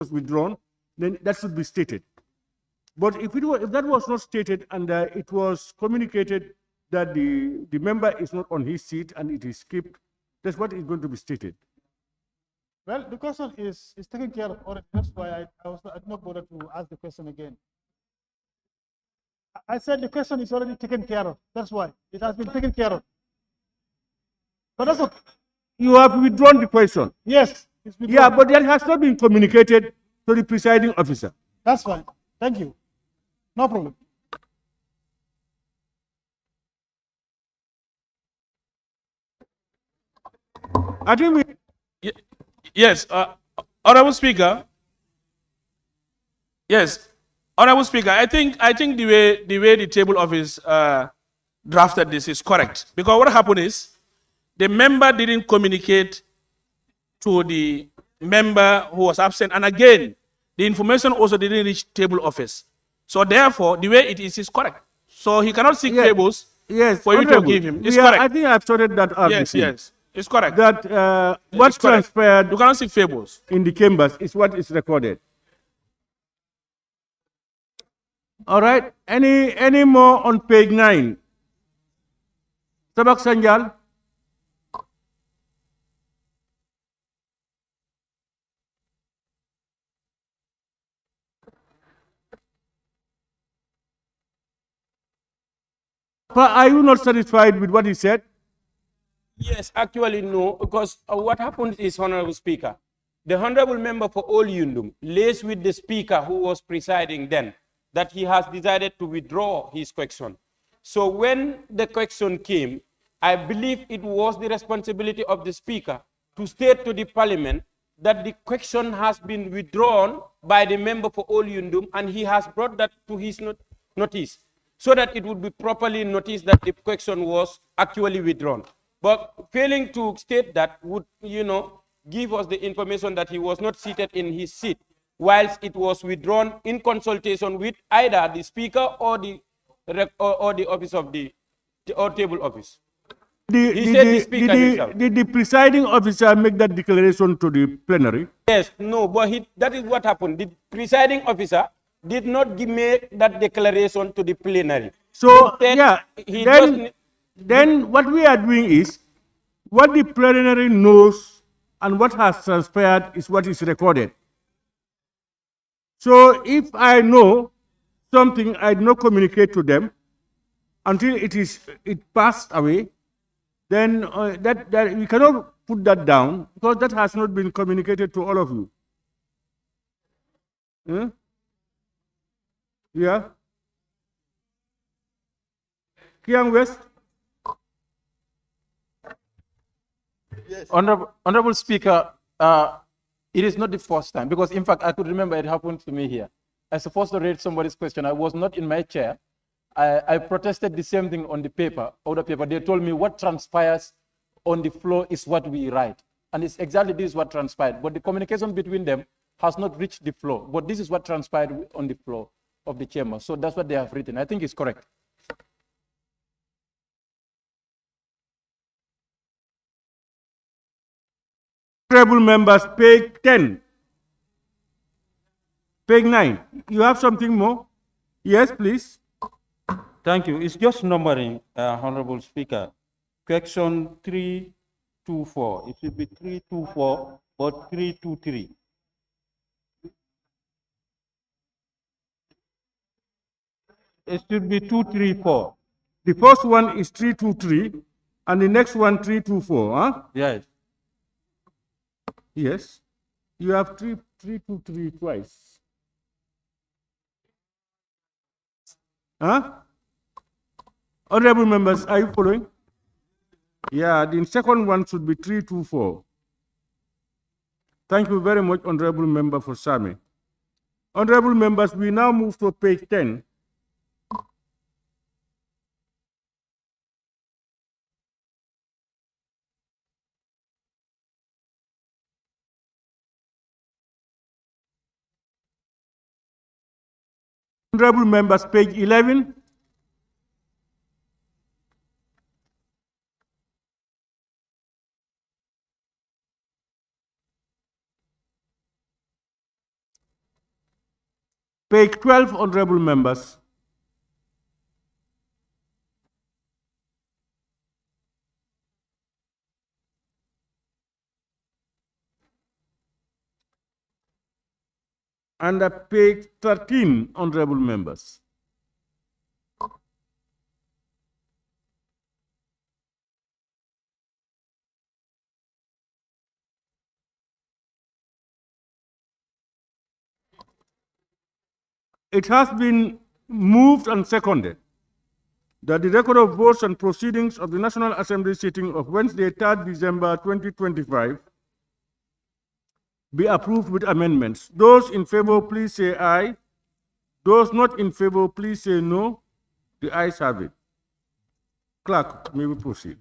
was withdrawn, then that should be stated. But if that was not stated and it was communicated that the member is not on his seat and it is skipped, that's what is going to be stated. Well, the question is taken care of already. That's why I did not bother to ask the question again. I said the question is already taken care of. That's why it has been taken care of. But that's okay. You have withdrawn the question. Yes. Yeah, but that has not been communicated to the presiding officer. That's fine. Thank you. No problem. I think we. Yes, Honorable Speaker. Yes, Honorable Speaker. I think the way the table office drafted this is correct, because what happened is the member didn't communicate to the member who was absent, and again the information also didn't reach table office. So therefore, the way it is correct. So he cannot seek tables. Yes, for you to give him. It's correct. I think I've sorted that out. Yes, it's correct. That what transpired you cannot seek favors in the chambers is what is recorded. All right. Any more on page 9? Sabak Sanjal. Are you not satisfied with what he said? Yes, actually no, because what happened is, Honorable Speaker, the Honorable Member for All Yundum lays with the Speaker who was presiding then that he has decided to withdraw his question. So when the question came, I believe it was the responsibility of the Speaker to state to the Parliament that the question has been withdrawn by the Member for All Yundum, and he has brought that to his notice, so that it would be properly noticed that the question was actually withdrawn. But failing to state that would, give us the information that he was not seated in his seat, whilst it was withdrawn in consultation with either the Speaker or the office of the table office. Did the presiding officer make that declaration to the plenary? Yes, no, but that is what happened. The presiding officer did not make that declaration to the plenary. So, then what we are doing is, what the plenary knows and what has transpired is what is recorded. So if I know something, I do not communicate to them until it passed away, then that we cannot put that down, because that has not been communicated to all of you. Yeah. Kiang West. Yes. Honorable Speaker, it is not the first time, because in fact I could remember it happened to me here. I was supposed to read somebody's question. I was not in my chair. I protested the same thing on the paper, They told me what transpires on the floor is what we write. And it's exactly this is what transpired. But the communication between them has not reached the floor. But this is what transpired on the floor of the chamber. So that's what they have written. I think it's correct. Honorable members, page 10. Page 9. You have something more? Yes, please. Thank you. It's just numbering, Honorable Speaker. Question 324. It should be 324 or 323. It should be 234. The first one is 323, and the next one 324, huh? Yes. Yes. You have 323 twice. Huh? Honorable members, are you following? Yeah, the second one should be 324. Thank you very much, Honorable Member for Sami. Honorable members, we now move to page 10. Honorable members, page 11. Page 12, honorable members. Under page 13, honorable members. It has been moved and seconded that the record of votes and proceedings of the National Assembly sitting of Wednesday, 3rd December 2025 be approved with amendments. Those in favor, please say aye. Those not in favor, please say no. The ayes have it. Clerk, may we proceed?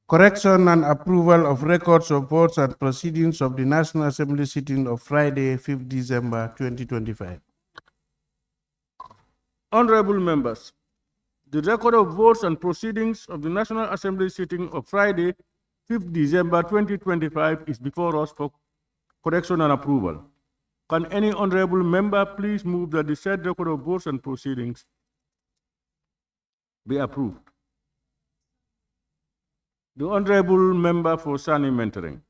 Correction and approval of records of votes and proceedings of the National Assembly sitting of Friday, 5th December 2025. Honorable members, the record of votes and proceedings of the National Assembly sitting of Friday, 5th December 2025 is before us for correction and approval. Can any honorable member please move that the said record of votes and proceedings be approved? The honorable member for Sani Mentoring.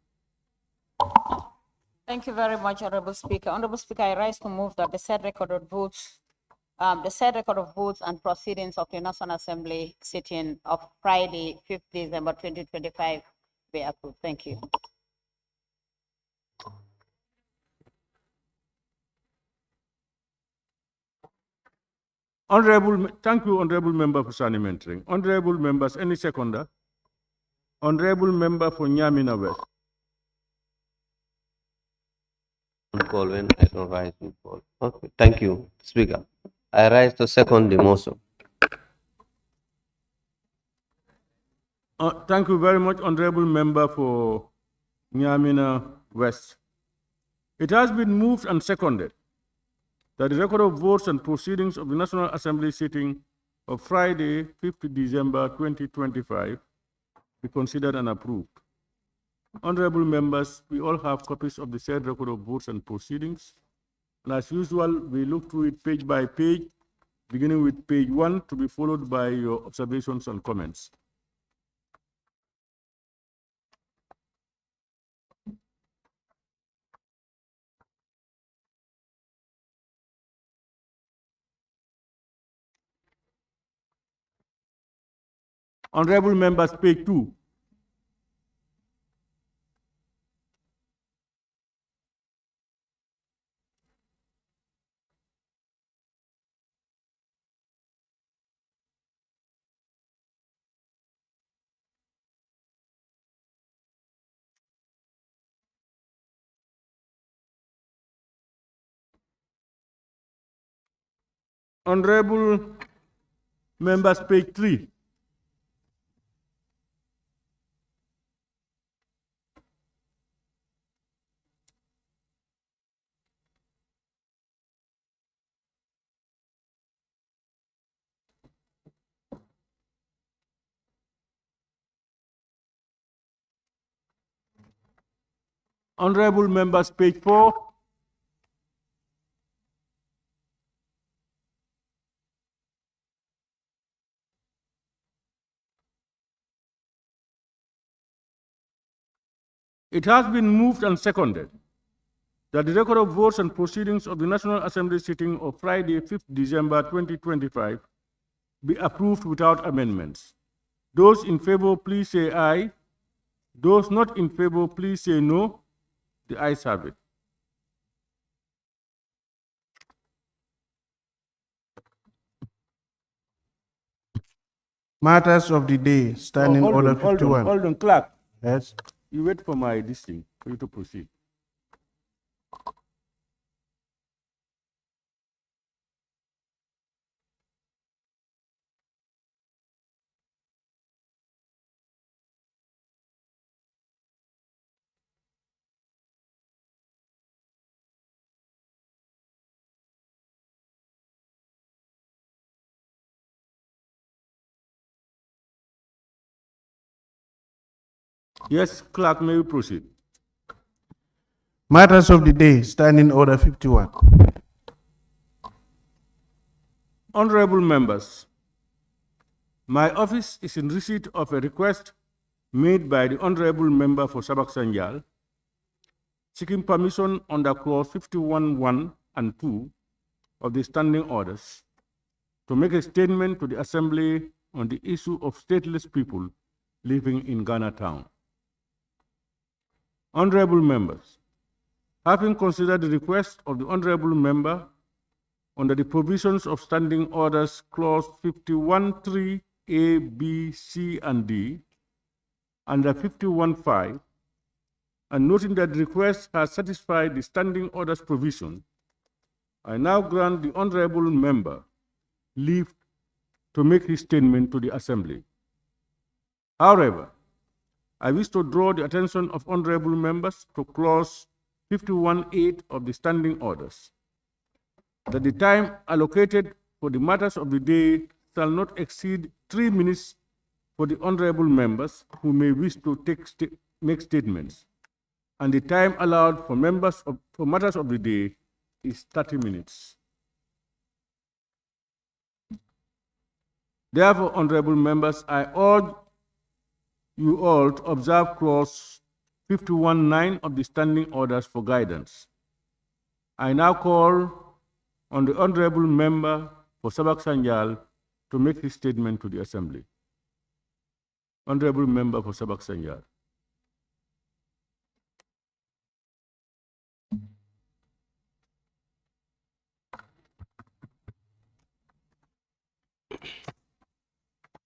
Thank you very much, Honorable Speaker. Honorable Speaker, I rise to move that the said record of votes and proceedings of the National Assembly sitting of Friday, 5th December 2025 be approved. Thank you. Thank you, honorable member for Sani Mentoring. Honorable members, any seconder? Honorable member for Nyamina West. Call when I don't rise to call. Okay, thank you, Speaker. I rise to second the motion. Thank you very much, honorable member for Nyamina West. It has been moved and seconded that the record of votes and proceedings of the National Assembly sitting of Friday, 5th December 2025 be considered and approved. Honorable members, we all have copies of the said record of votes and proceedings. And as usual, we look through it page by page, beginning with page 1 to be followed by your observations and comments. Honorable members, page 2. Honorable members, page 3. Honorable members, page 4. It has been moved and seconded that the record of votes and proceedings of the National Assembly sitting of Friday, 5th December 2025 be approved without amendments. Those in favor, please say aye. Those not in favor, please say no. The ayes have it. Matters of the day, standing order 51. Hold on, clerk. Yes. You wait for my this thing for you to proceed. Yes, clerk, may we proceed? Matters of the day, standing order 51. Honorable members, my office is in receipt of a request made by the Honorable Member for Sabak Sanjal, seeking permission under clause 51(1) and 2 of the standing orders to make a statement to the Assembly on the issue of stateless people living in Ghana town. Honorable members, having considered the request of the Honorable Member under the provisions of Standing Orders Clause 51(3) A, B, C, and D, under 51(5), and noting that the request has satisfied the Standing Orders provision, I now grant the Honorable Member leave to make his statement to the Assembly. However, I wish to draw the attention of Honorable Members to Clause 51(8) of the Standing Orders, that the time allocated for the matters of the day shall not exceed 3 minutes for the Honorable Members who may wish to make statements, and the time allowed for for matters of the day is 30 minutes. Therefore, Honorable Members, I urge you all to observe Clause 51(9) of the Standing Orders for guidance. I now call on the Honorable Member for Sabak Sanjal to make his statement to the Assembly. Honorable Member for Sabak Sanjal.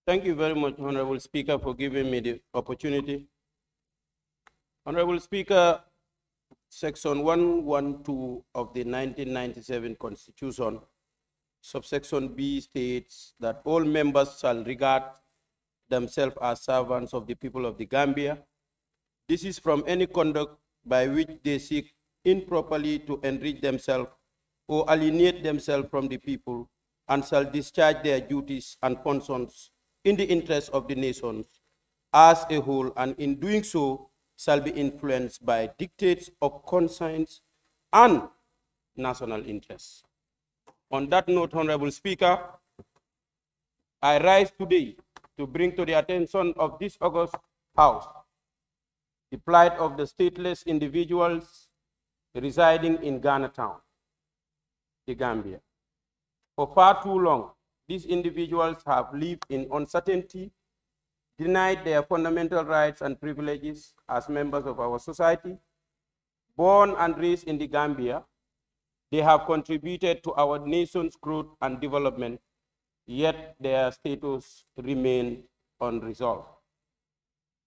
Thank you very much, Honorable Speaker, for giving me the opportunity. Honorable Speaker, Section 112 of the 1997 Constitution, subsection B states that all members shall regard themselves as servants of the people of the Gambia. This is from any conduct by which they seek improperly to enrich themselves or alienate themselves from the people, and shall discharge their duties and functions in the interest of the nation as a whole, and in doing so shall be influenced by dictates of conscience and national interests. On that note, Honorable Speaker, I rise today to bring to the attention of this august House the plight of the stateless individuals residing in Ghana town, the Gambia. For far too long, these individuals have lived in uncertainty, denied their fundamental rights and privileges as members of our society. Born and raised in the Gambia, they have contributed to our nation's growth and development, yet their status remains unresolved.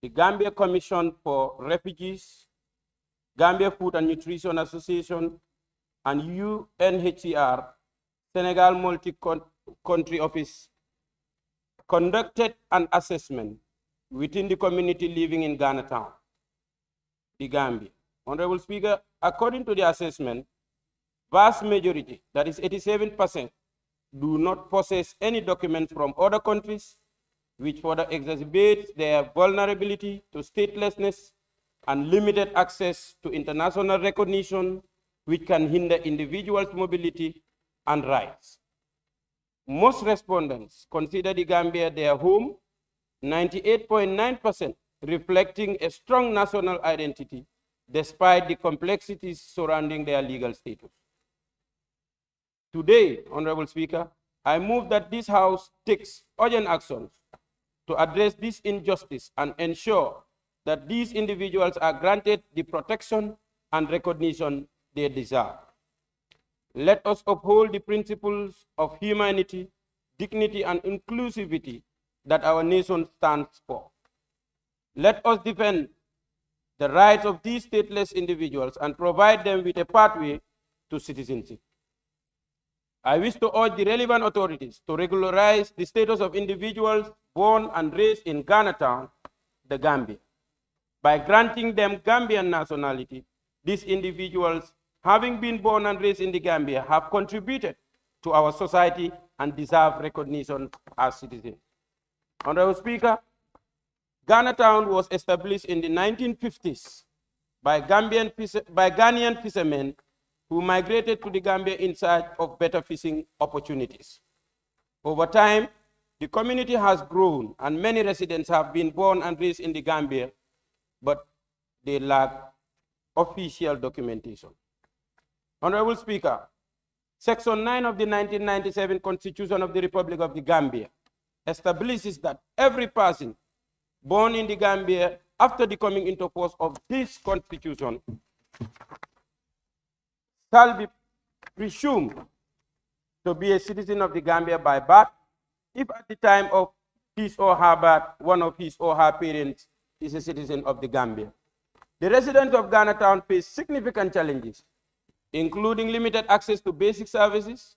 The Gambia Commission for Refugees, Gambia Food and Nutrition Association, and UNHCR, Senegal Multi-Country Office, conducted an assessment within the community living in Ghana town, the Gambia. Honorable Speaker, according to the assessment, vast majority, that is 87%, do not possess any documents from other countries, which further exacerbates their vulnerability to statelessness and limited access to international recognition, which can hinder individuals' mobility and rights. Most respondents consider the Gambia their home, 98.9%, reflecting a strong national identity despite the complexities surrounding their legal status. Today, Honorable Speaker, I move that this House takes urgent actions to address this injustice and ensure that these individuals are granted the protection and recognition they deserve. Let us uphold the principles of humanity, dignity, and inclusivity that our nation stands for. Let us defend the rights of these stateless individuals and provide them with a pathway to citizenship. I wish to urge the relevant authorities to regularize the status of individuals born and raised in Ghana town, the Gambia. By granting them Gambian nationality, these individuals, having been born and raised in the Gambia, have contributed to our society and deserve recognition as citizens. Honorable Speaker, Ghana town was established in the 1950s by Ghanaian fishermen who migrated to the Gambia in search of better fishing opportunities. Over time, the community has grown and many residents have been born and raised in the Gambia, but they lack official documentation. Honorable Speaker, Section 9 of the 1997 Constitution of the Republic of the Gambia establishes that every person born in the Gambia after the coming into force of this Constitution shall be presumed to be a citizen of the Gambia by birth, if at the time of his or her birth, one of his or her parents is a citizen of the Gambia. The residents of Ghana Town face significant challenges, including limited access to basic services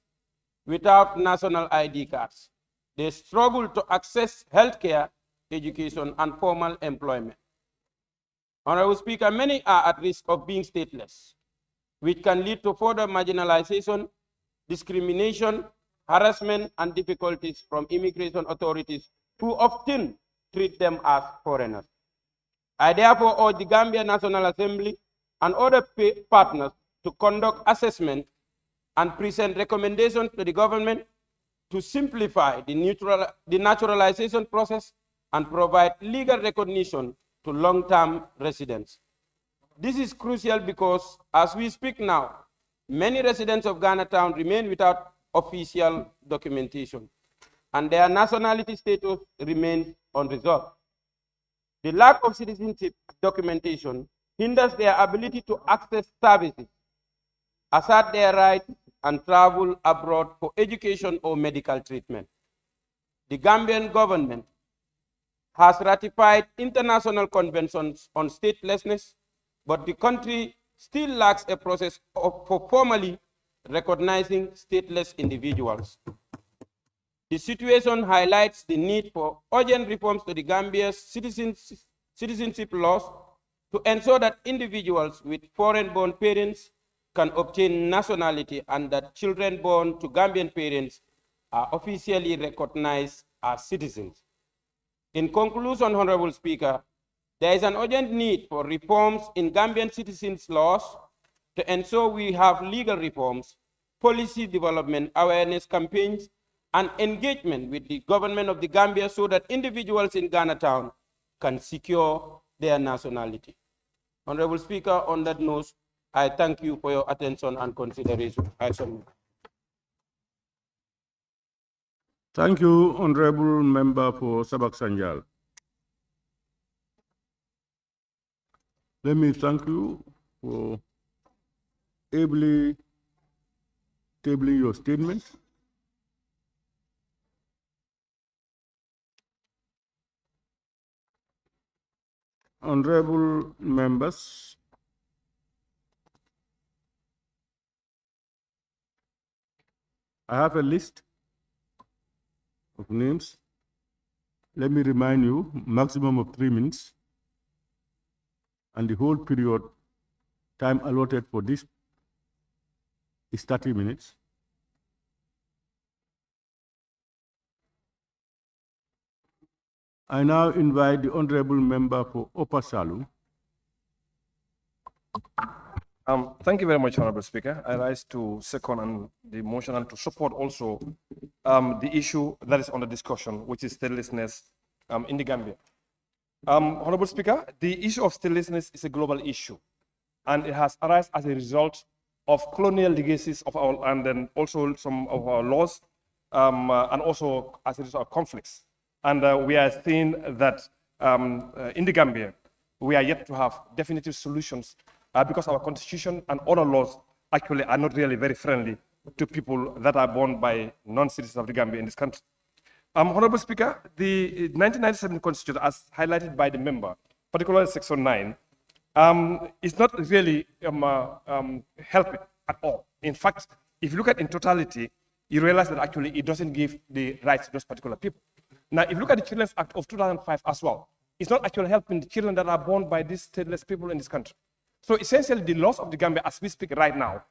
without national ID cards. They struggle to access healthcare, education, and formal employment. Honorable Speaker, many are at risk of being stateless, which can lead to further marginalization, discrimination, harassment, and difficulties from immigration authorities who often treat them as foreigners. I therefore urge the Gambia National Assembly and other partners to conduct assessment and present recommendations to the government to simplify the naturalization process and provide legal recognition to long-term residents. This is crucial because, as we speak now, many residents of Ghana Town remain without official documentation, and their nationality status remains unresolved. The lack of citizenship documentation hinders their ability to access services, assert their rights, and travel abroad for education or medical treatment. The Gambian government has ratified international conventions on statelessness, but the country still lacks a process for formally recognizing stateless individuals. The situation highlights the need for urgent reforms to the Gambia's citizenship laws to ensure that individuals with foreign-born parents can obtain nationality and that children born to Gambian parents are officially recognized as citizens. In conclusion, Honorable Speaker, there is an urgent need for reforms in Gambian citizens' laws to ensure we have legal reforms, policy development, awareness campaigns, and engagement with the government of the Gambia so that individuals in Ghana Town can secure their nationality. Honorable Speaker, on that note, I thank you for your attention and consideration. I submit. Thank you, Honorable Member for Sabak Sanjal. Let me thank you for ably tabling your statement. Honorable members, I have a list of names. Let me remind you, maximum of 3 minutes, and the whole period time allotted for this is 30 minutes. I now invite the Honorable Member for Upper Salu. Thank you very much, Honorable Speaker. I rise to second on the motion and to support also the issue that is under discussion, which is statelessness in the Gambia. Honorable Speaker, the issue of statelessness is a global issue, and it has arisen as a result of colonial legacies of our land and also some of our laws, and also as a result of conflicts. And we are seeing that in the Gambia, we are yet to have definitive solutions because our constitution and other laws actually are not really very friendly to people that are born by non-citizens of the Gambia in this country. Honorable Speaker, the 1997 Constitution, as highlighted by the member, particularly Section 9, is not really helping at all. In fact, if you look at it in totality, you realize that actually it doesn't give the rights to those particular people. Now, if you look at the Children's Act of 2005 as well, it's not actually helping the children that are born by these stateless people in this country. So essentially, the laws of the Gambia, as we speak right now,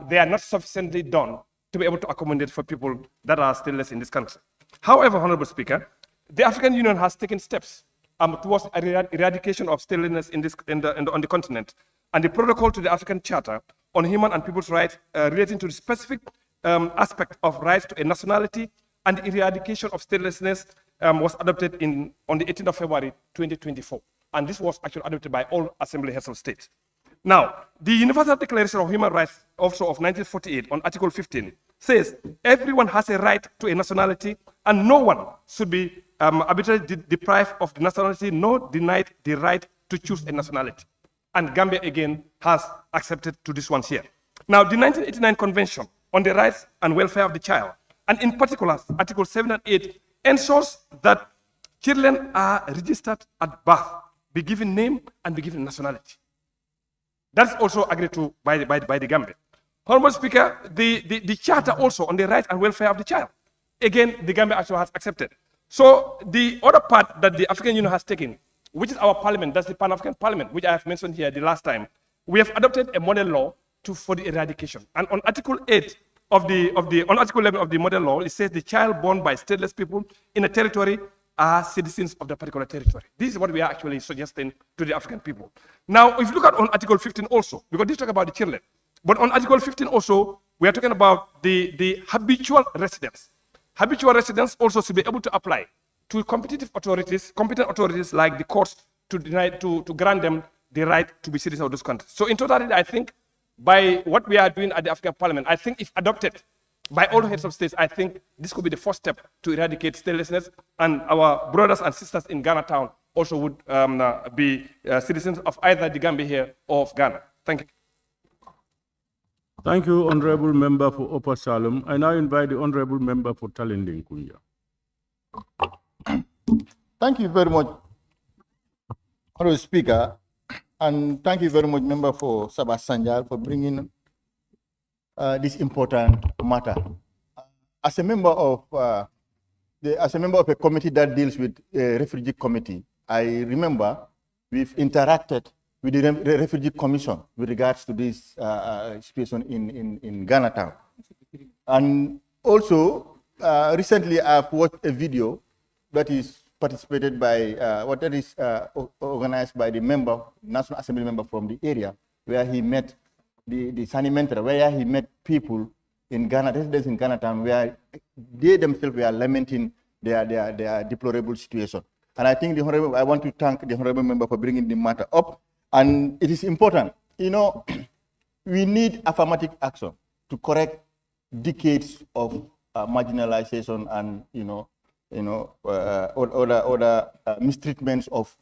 they are not sufficiently done to be able to accommodate for people that are stateless in this country. However, Honorable Speaker, the African Union has taken steps towards eradication of statelessness on the continent, and the protocol to the African Charter on Human and People's Rights relating to the specific aspect of rights to a nationality and the eradication of statelessness was adopted on the 18th of February 2024. And this was actually adopted by all assembly heads of state. Now, the Universal Declaration of Human Rights also of 1948 on Article 15 says everyone has a right to a nationality and no one should be arbitrarily deprived of the nationality nor denied the right to choose a nationality. And Gambia again has accepted to this one here. Now, the 1989 Convention on the Rights and Welfare of the Child, and in particular, Article 7 and 8, ensures that children are registered at birth, be given name and be given nationality. That's also agreed to by the Gambia. Honorable Speaker, the Charter also on the rights and welfare of the child, again, the Gambia actually has accepted. So the other part that the African Union has taken, which is our parliament, that's the Pan-African Parliament, which I have mentioned here the last time, we have adopted a model law for the eradication. And on Article 8 on Article 11 of the model law, it says the child born by stateless people in a territory are citizens of the particular territory. This is what we are actually suggesting to the African people. Now, if you look at on Article 15 also, because this talk about the children, but on Article 15 also, we are talking about the habitual residents. Habitual residents also should be able to apply to competent authorities like the courts to grant them the right to be citizens of those countries. So in totality, I think by what we are doing at the African Parliament, I think if adopted by all heads of states, I think this could be the first step to eradicate statelessness, and our brothers and sisters in Ghana town also would be citizens of either the Gambia here or of Ghana. Thank you. Thank you, Honorable Member for Upper Salem. I now invite the Honorable Member for Talending Kunya. Thank you very much, Honorable Speaker, and thank you very much, Member for Sabah Sanjal, for bringing this important matter. As a member of a committee that deals with refugee committee, I remember we've interacted with the Refugee Commission with regards to this situation in Ghana town. And also, recently I've watched a video that is participated by, organized by the National Assembly member from the area, where he met the Sani Mentra, where he met people in Ghana, residents in Ghana town, where they themselves were lamenting their deplorable situation. And I think I want to thank the honorable member for bringing the matter up. And it is important, you know, we need affirmative action to correct decades of marginalization and, other mistreatments of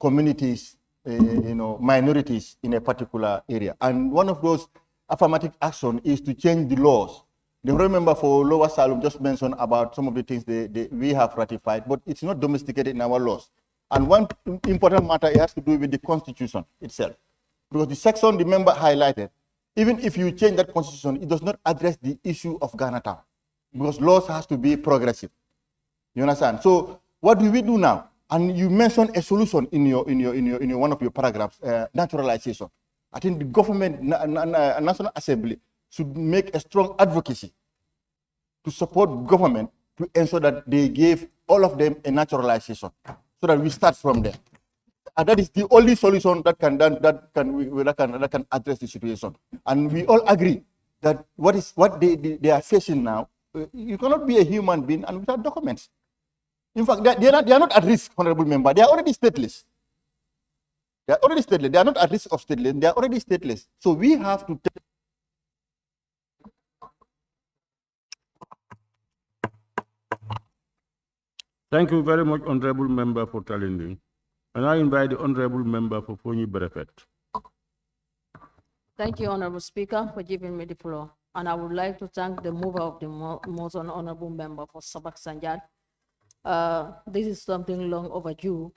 communities, minorities in a particular area. And one of those affirmative action is to change the laws. The honorable member for Lower Salem just mentioned about some of the things we have ratified, but it's not domesticated in our laws. And one important matter, it has to do with the Constitution itself. Because the section the member highlighted, even if you change that Constitution, it does not address the issue of Ghana town. Because laws has to be progressive. You understand? So what do we do now? And you mentioned a solution in your one of your paragraphs, naturalization. I think the government, National Assembly, should make a strong advocacy to support government to ensure that they give all of them a naturalization, so that we start from there. And that is the only solution that can address the situation. And we all agree that what they are facing now, you cannot be a human being and without documents. In fact, they are not at risk, honorable member. They are already stateless. They are already stateless. They are not at risk of stateless. They are already stateless. So we have to take. Thank you very much, Honorable Member for Talending. And I invite the Honorable Member for Fonyi Berefet. Thank you, Honorable Speaker, for giving me the floor. And I would like to thank the mover of the motion, Honorable Member for Sabak Sanjal. This is something long overdue.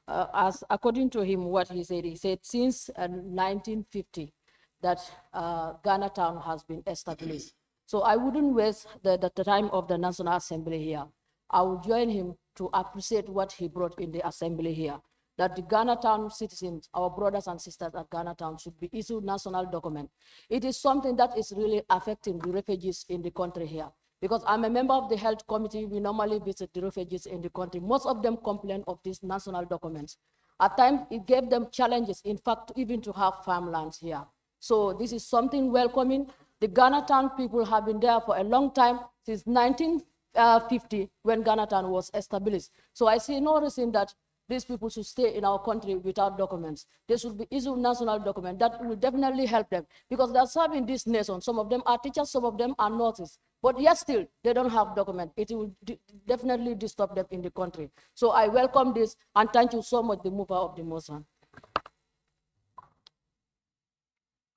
As according to him, what he said since 1950 that Ghana town has been established. So I wouldn't waste the time of the National Assembly here. I will join him to appreciate what he brought in the assembly here, that the Ghana town citizens, our brothers and sisters at Ghana town, should be issued national document. It is something that is really affecting the refugees in the country here. Because I'm a member of the health committee, we normally visit the refugees in the country. Most of them complain of these national documents. At times, it gave them challenges, in fact, even to have farmlands here. So this is something welcoming. The Ghana town people have been there for a long time, since 50 when Ghanatown was established. So I see no reason that these people should stay in our country without documents. They should be issued national document. That will definitely help them because they are serving this nation. Some of them are teachers, some of them are nurses, but yet still they don't have document. It will definitely disturb them in the country. So I welcome this and thank you so much, the mover of the motion.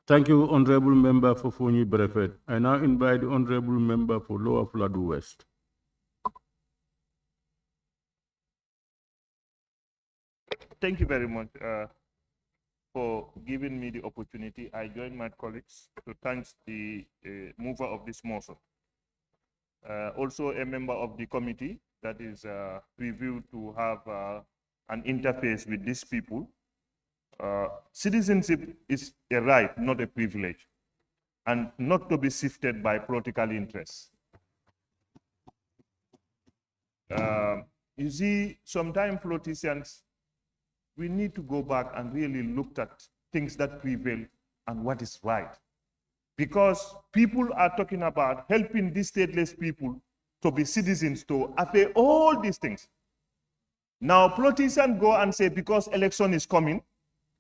Thank you, Honorable Member for Fonyi Brefet. I now invite the Honorable Member for Lower Fladu West. Thank you very much for giving me the opportunity. I join my colleagues to thank the mover of this motion. Also a member of the committee that is reviewed to have an interface with these people. Citizenship is a right, not a privilege, and not to be sifted by political interests. You see, sometimes politicians, we need to go back and really look at things that prevail and what is right. Because people are talking about helping these stateless people to be citizens, to affect all these things. Now, politicians go and say, because election is coming,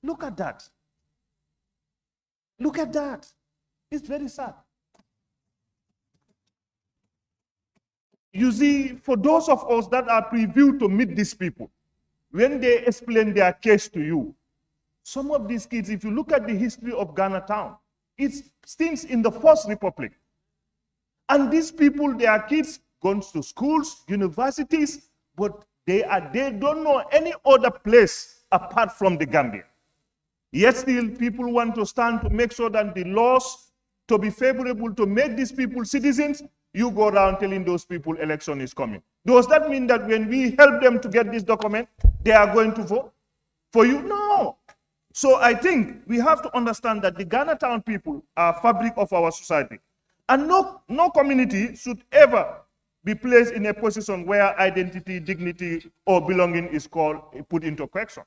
look at that. Look at that. It's very sad. You see, for those of us that are previewed to meet these people, when they explain their case to you, some of these kids, if you look at the history of Ghanatown, it stems in the First Republic. And these people, their kids gone to schools, universities, but they don't know any other place apart from the Gambia. Yet still, people want to stand to make sure that the laws to be favorable to make these people citizens. You go around telling those people election is coming. Does that mean that when we help them to get this document, they are going to vote for you? No. So I think we have to understand that the Ghanatown people are fabric of our society. And no community should ever be placed in a position where identity, dignity, or belonging is put into question.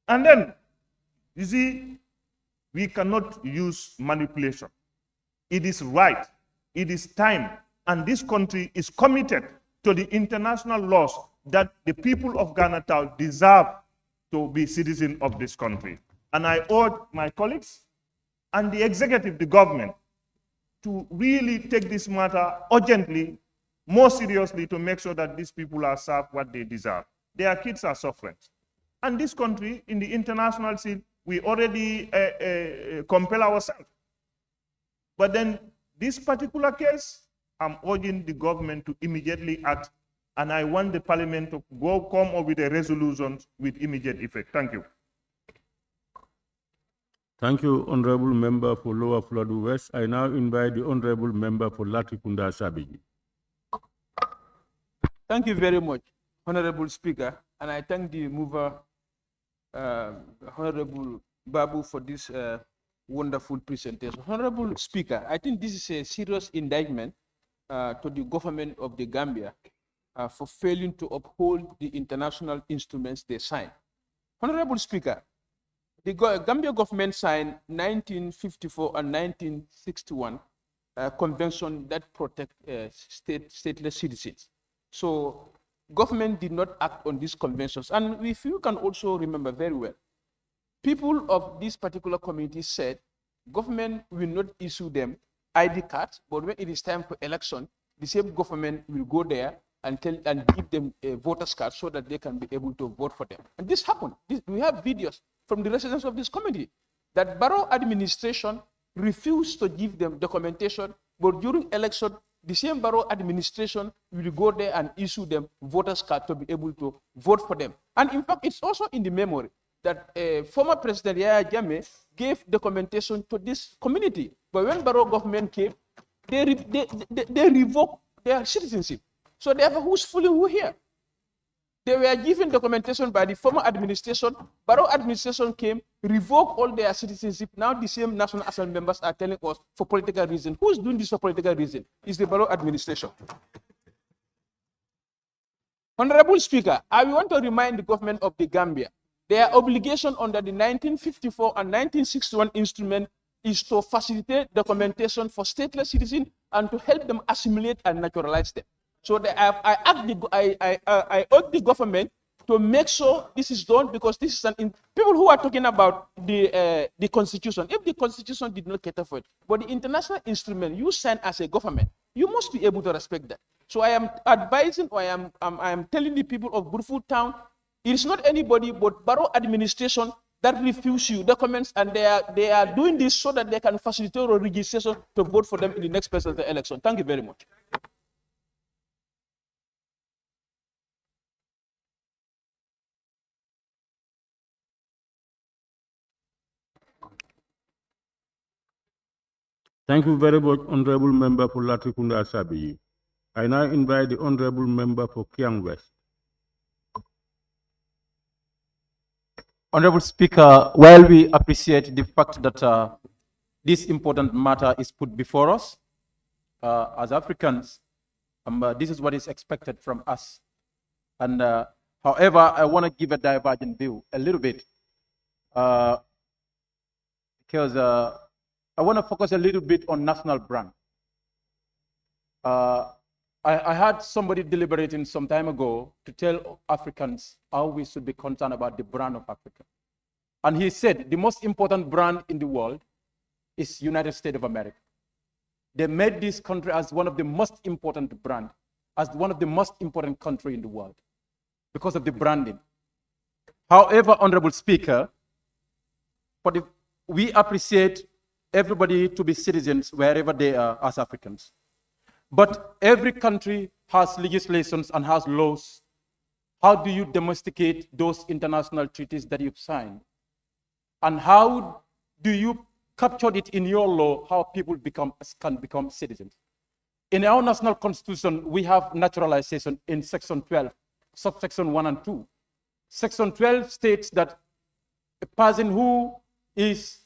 And then, you see, we cannot use manipulation. It is right. It is time, and this country is committed to the international laws that the people of Ghanatown deserve to be citizens of this country. And I urge my colleagues and the executive, the government, to really take this matter urgently, more seriously, to make sure that these people are served what they deserve. Their kids are suffering. And this country, in the international scene, we already compel ourselves. But then, this particular case, I'm urging the government to immediately act, and I want the parliament to come up with a resolution with immediate effect. Thank you. Thank you, Honorable Member for Lower Fladu West. I now invite the Honorable Member for Latrikunda Sabiji. Thank you very much, Honorable Speaker, and I thank the mover, Honorable Babu, for this wonderful presentation. Honorable Speaker, I think this is a serious indictment to the government of the Gambia for failing to uphold the international instruments they signed. Honorable Speaker, the Gambia government signed 1954 and 1961 convention that protect stateless citizens. So government did not act on these conventions. And if you can also remember very well, people of this particular community said government will not issue them ID cards, but when it is time for election, the same government will go there and give them a voter's card so that they can be able to vote for them. And this happened. We have videos from the residents of this community that Barrow administration refused to give them documentation, but during election, the same Barrow administration will go there and issue them voters card to be able to vote for them. And in fact, it's also in the memory that former President Yahya Jammeh gave documentation to this community. But when Barrow government came, they revoked their citizenship. So therefore, who's fooling who here? They were given documentation by the former administration. Barrow administration came, revoked all their citizenship. Now the same National Assembly members are telling us for political reason. Who's doing this for political reason? It's the Barrow administration. Honorable Speaker, I want to remind the government of the Gambia their obligation under the 1954 and 1961 instrument is to facilitate documentation for stateless citizens and to help them assimilate and naturalize them. So I urge the government to make sure this is done, because this is people who are talking about the constitution. If the constitution did not cater for it, but the international instrument you sign as a government, you must be able to respect that. So I am advising, or I am telling the people of Brufut Town, it is not anybody but Barrow administration that refuse you documents, and they are doing this so that they can facilitate a registration to vote for them in the next presidential election. Thank you very much. Thank you very much, Honorable Member for Latrikunda Asabi. I now invite the Honorable Member for Kiang West. Honorable Speaker, while we appreciate the fact that this important matter is put before us, as Africans, this is what is expected from us. And however, I want to give a divergent view a little bit, because I want to focus a little bit on national brand. I had somebody deliberating some time ago to tell Africans how we should be concerned about the brand of Africa. And he said the most important brand in the world is United States of America. They made this country as one of the most important brand, as one of the most important country in the world because of the branding. However, Honorable Speaker, we appreciate everybody to be citizens wherever they are as Africans. But every country has legislations and has laws. How do you domesticate those international treaties that you've signed? And how do you capture it in your law, how people can become citizens? In our national constitution, we have naturalization in section 12, subsection 1 and 2. Section 12 states that a person who is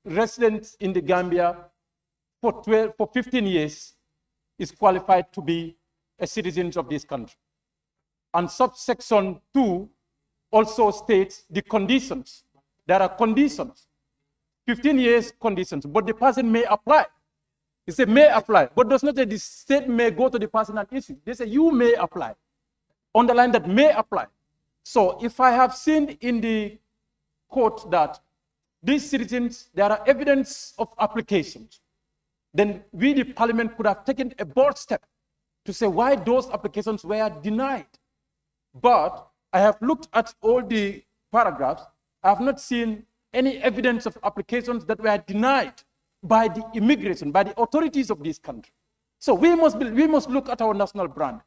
resident in the Gambia for 15 years is qualified to be a citizen of this country. And subsection 2 also states the conditions. There are conditions, 15 years conditions, but the person may apply. They say may apply, but does not say the state may go to the person and issue. They say you may apply. Underline that may apply. So if I have seen in the court that these citizens, there are evidence of applications, then we, the parliament, could have taken a bold step to say why those applications were denied. But I have looked at all the paragraphs. I have not seen any evidence of applications that were denied by the immigration, by the authorities of this country. So we must look at our national brand.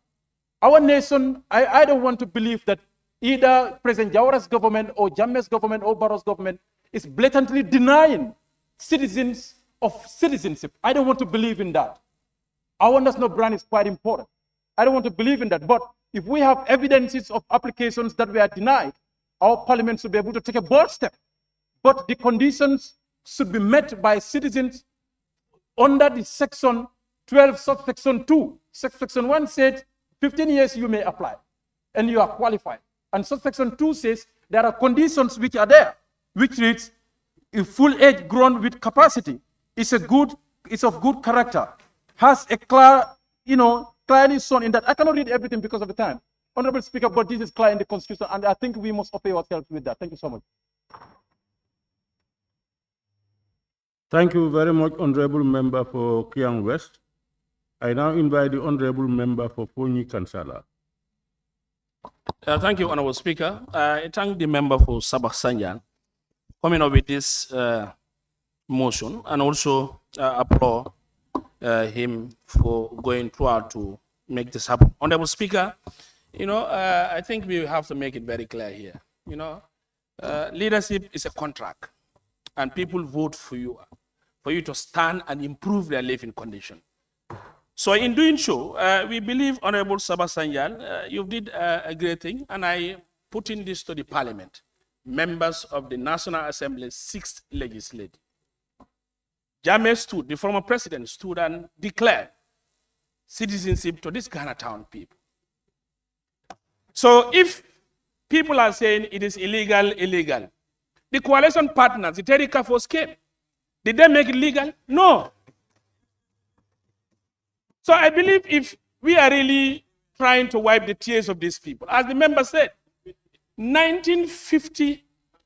Our nation, I don't want to believe that either President Jawara's government or Jammeh's government or Barrow's government is blatantly denying citizens of citizenship. I don't want to believe in that. Our national brand is quite important. I don't want to believe in that. But if we have evidences of applications that were denied, our parliament should be able to take a bold step. But the conditions should be met by citizens under the section 12, subsection 2. Subsection 1 said 15 years you may apply and you are qualified. And subsection 2 says there are conditions which are there, which reads a full age grown with capacity, is of good character, has a clear, clearly shown in that. I cannot read everything because of the time. Honorable Speaker, but this is clear in the Constitution, and I think we must obey ourselves with that. Thank you so much. Thank you very much, Honorable Member for Kiang West. I now invite the Honorable Member for Fonyi Kansala. Thank you, Honorable Speaker. I thank the member for Sabak Sanjan coming up with this motion, and also applaud him for going throughout to make this happen. Honorable Speaker, I think we have to make it very clear here. Leadership is a contract, and people vote for you to stand and improve their living condition. So in doing so, we believe, Honorable Sabak Sanjan, you did a great thing, and I put in this to the Parliament, members of the National Assembly's 6th legislature. Jammeh stood, the former president stood and declared citizenship to this Ghana town people. So if people are saying it is illegal, the coalition partners, the Terika force came. Did they make it legal? No. So I believe if we are really trying to wipe the tears of these people, as the member said, 1950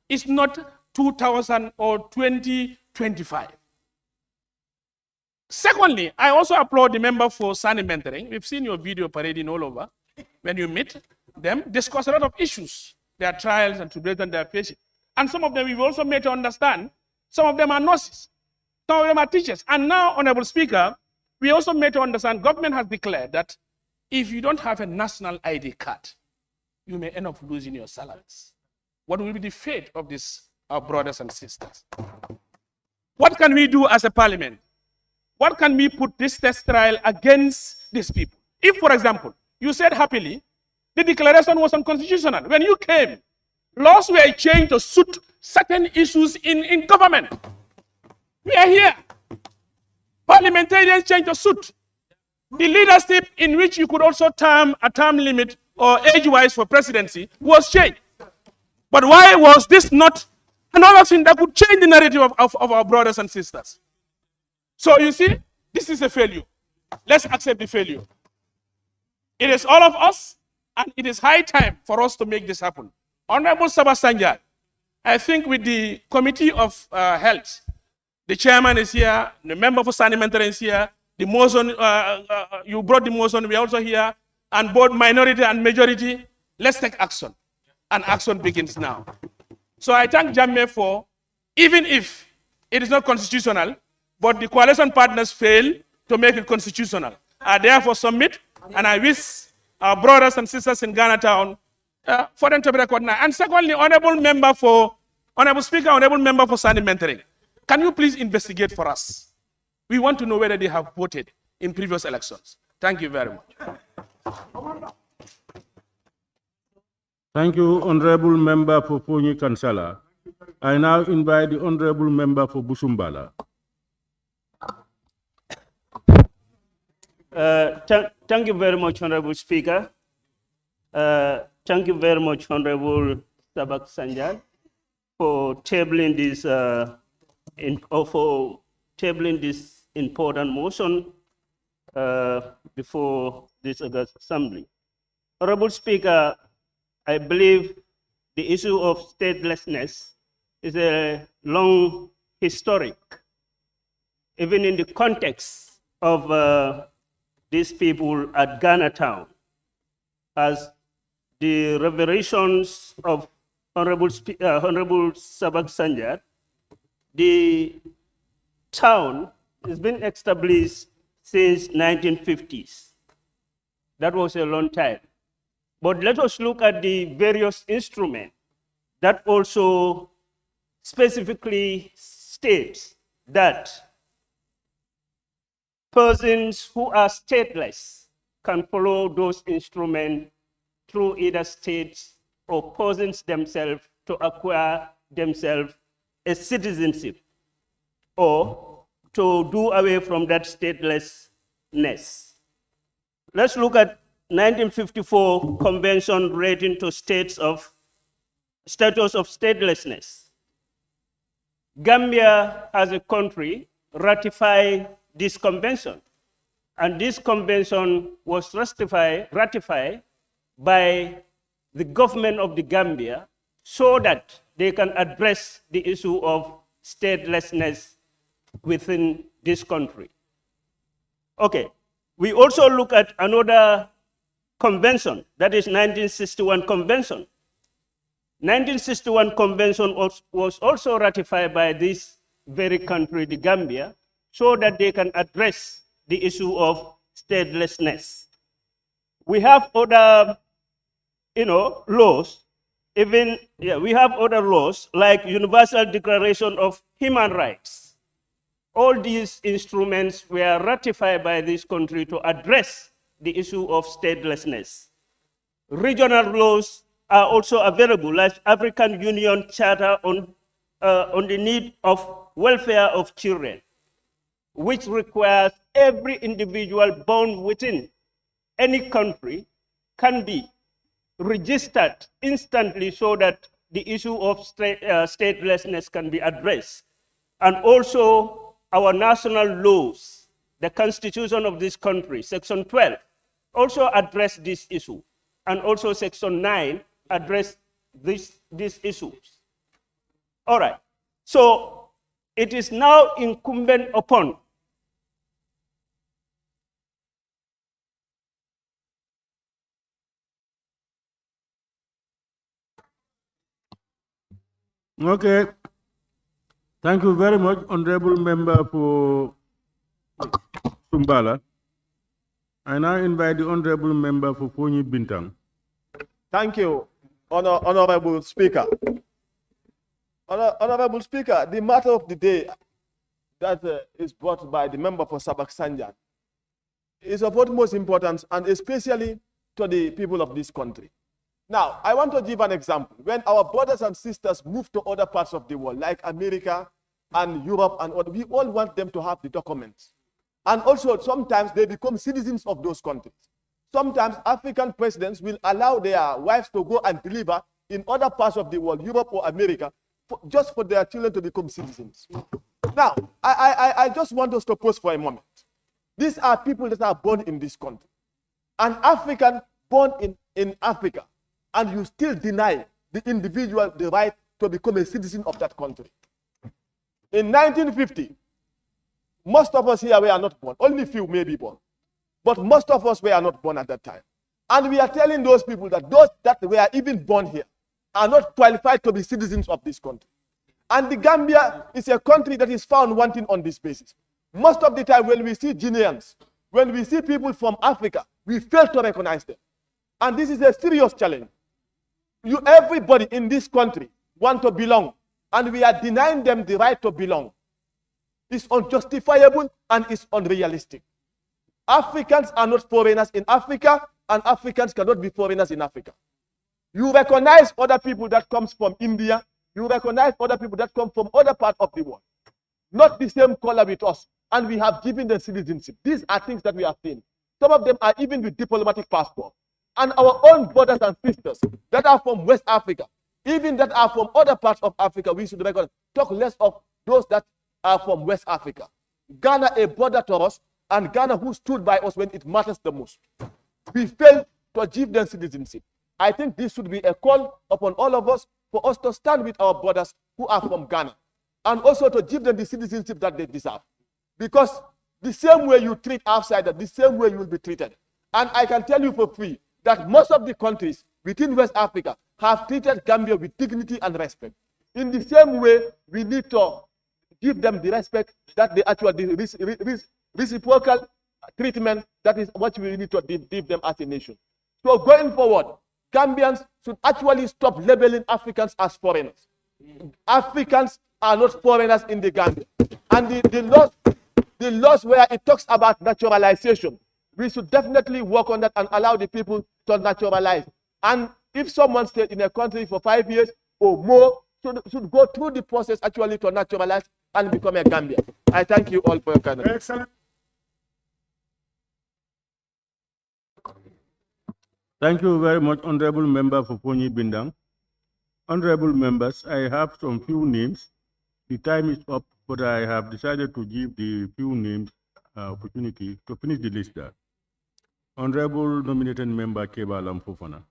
is not 2000 or 2025. Secondly, I also applaud the member for Sani mentoring. We've seen your video parading all over. When you meet them, discuss a lot of issues, their trials and tribulations they are facing. And some of them we've also made to understand, some of them are nurses, some of them are teachers. And now, Honorable Speaker, we also made to understand government has declared that if you don't have a national ID card, you may end up losing your salaries. What will be the fate of these our brothers and sisters? What can we do as a parliament? What can we put this test trial against these people? If, for example, you said happily, the declaration was unconstitutional. When you came, laws were changed to suit certain issues in government. We are here. Parliamentarians changed to suit. The leadership in which you could also term a term limit or age-wise for presidency was changed. But why was this not another thing that could change the narrative of our brothers and sisters? So you see, this is a failure. Let's accept the failure. It is all of us, and it is high time for us to make this happen. Honorable Sabah Sanjal, I think with the Committee of Health, the chairman is here, the member for Sani mentoring is here, the motion, you brought the motion, we are also here, and both minority and majority, let's take action. And action begins now. So I thank Jammeh for, even if it is not constitutional, but the coalition partners fail to make it constitutional. I therefore submit, and I wish our brothers and sisters in Ghana town for them to be recognized. And secondly, Honorable Speaker, Honorable Member for Sani mentoring, can you please investigate for us? We want to know whether they have voted in previous elections. Thank you very much. Thank you, Honorable Member for Fonyi Kansala. I now invite the Honorable Member for Busumbala. Thank you very much, Honorable Speaker. Thank you very much, Honorable Sabak Sanjal, for tabling this important motion before this August Assembly. Honorable Speaker, I believe the issue of statelessness is a long historic, even in the context of these people at Ghana town, as the revelations of Honorable Sabak Sanjal, the town has been established since 1950s. That was a long time. But let us look at the various instruments that also specifically states that persons who are stateless can follow those instruments through either states or persons themselves to acquire themselves a citizenship or to do away from that statelessness. Let's look at 1954 Convention relating to status of statelessness. Gambia as a country ratified this convention, and this convention was ratified by the government of the Gambia so that they can address the issue of statelessness within this country. Okay, we also look at another convention, that is 1961 Convention. 1961 Convention was also ratified by this very country, the Gambia, so that they can address the issue of statelessness. We have other, laws, we have other laws like Universal Declaration of Human Rights. All these instruments were ratified by this country to address the issue of statelessness. Regional laws are also available, like African Union Charter on the need of welfare of children, which requires every individual born within any country can be registered instantly so that the issue of statelessness can be addressed. and also our national laws, the constitution of this country, section 12, also address this issue, and also section 9 address these issues. All right, so it is now incumbent upon Okay. Thank you very much, Honorable Member for Sumbala. I now invite the Honorable Member for Fonyi Bintang. Thank you, Honorable Speaker. Honorable Speaker, the matter of the day that is brought by the member for Sabak Sanjan is of utmost importance, and especially to the people of this country. Now, I want to give an example. When our brothers and sisters move to other parts of the world, like America and Europe, and we all want them to have the documents. And also, sometimes they become citizens of those countries. Sometimes African presidents will allow their wives to go and deliver in other parts of the world, Europe or America, just for their children to become citizens. Now, I just want us to pause for a moment. These are people that are born in this country. An African born in Africa, and you still deny the individual the right to become a citizen of that country. In 1950, most of us here were not born. Only few may be born. But most of us were not born at that time. And we are telling those people that those that were even born here are not qualified to be citizens of this country. And the Gambia is a country that is found wanting on this basis. Most of the time when we see Guineans, when we see people from Africa, we fail to recognize them. And this is a serious challenge. Everybody in this country want to belong, and we are denying them the right to belong. It's unjustifiable and it's unrealistic. Africans are not foreigners in Africa, and Africans cannot be foreigners in Africa. You recognize other people that comes from India, you recognize other people that come from other parts of the world. Not the same color with us, and we have given them citizenship. These are things that we have seen. Some of them are even with diplomatic passport. And our own brothers and sisters that are from West Africa, even that are from other parts of Africa, we should recognize. Talk less of those that are from West Africa. Ghana, a brother to us, and Ghana who stood by us when it matters the most. We failed to give them citizenship. I think this should be a call upon all of us for us to stand with our brothers who are from Ghana, and also to give them the citizenship that they deserve. Because the same way you treat outsiders, the same way you will be treated. And I can tell you for free that most of the countries within West Africa have treated Gambia with dignity and respect. In the same way, we need to give them the respect that they actually, reciprocal treatment, that is what we need to give them as a nation. So going forward, Gambians should actually stop labeling Africans as foreigners. Africans are not foreigners in the Gambia. And the laws where it talks about naturalization, we should definitely work on that and allow the people to naturalize. And if someone stayed in a country for 5 years or more, should go through the process actually to naturalize and become a Gambian. I thank you all for your kindness. Excellent. Thank you very much, Honorable Member for Fonyi Bintang. Honorable members, I have some few names. The time is up, but I have decided to give the few names opportunity to finish the list there. Honorable nominated member Keba Lamfofana.